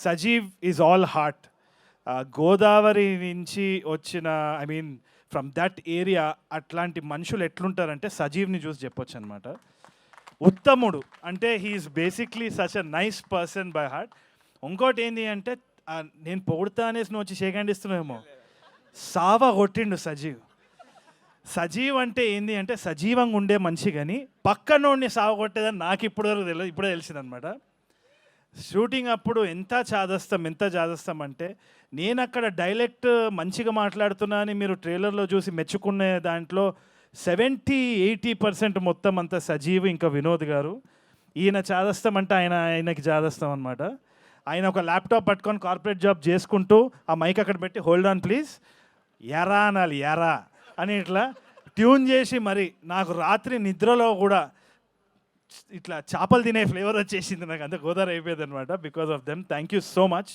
Sajeev is all heart. Godavari నుంచి వచ్చిన, I mean from that area, అట్లాంటి మనుషులు ఎట్లుంటారంటే సజీవ్ని చూసి చెప్పొచ్చు అనమాట. ఉత్తముడు అంటే he's basically such a nice person by heart. ఇంకోటి ఏంటి అంటే నేను పొగుడుతా అనేసి నువ్వు వచ్చి షేక్ హ్యాండ్ ఇస్తున్నావేమో, సావ కొట్టిండు సజీవ్. సజీవ్ అంటే ఏంది అంటే సజీవంగా ఉండే మనిషి, కానీ పక్కనోడిని సావ కొట్టేదని నాకు ఇప్పటి వరకు తెలియదు, ఇప్పుడే తెలిసిందనమాట. షూటింగ్ అప్పుడు ఎంత చాదస్తాం అంటే నేను అక్కడ డైలెక్ట్ మంచిగా మాట్లాడుతున్నా అని మీరు ట్రైలర్లో చూసి మెచ్చుకునే దాంట్లో 70-80% మొత్తం అంతా సజీవ్ ఇంకా వినోద్ గారు. ఈయన చాదస్తాం అంటే ఆయనకి చాదస్తాం అనమాట. ఆయన ఒక ల్యాప్టాప్ పట్టుకొని కార్పొరేట్ జాబ్ చేసుకుంటూ ఆ మైక్ అక్కడ పెట్టి హోల్డ్ ఆన్ ప్లీజ్ ఎరా అనాలి, ఎరా అని ఇట్లా ట్యూన్ చేసి, మరి నాకు రాత్రి నిద్రలో కూడా ఇట్లా చేపలు తినే ఫ్లేవర్ వచ్చేసింది, నాకు అంత గోదావరి అయిపోయేది అనమాట because of them. Thank you so much.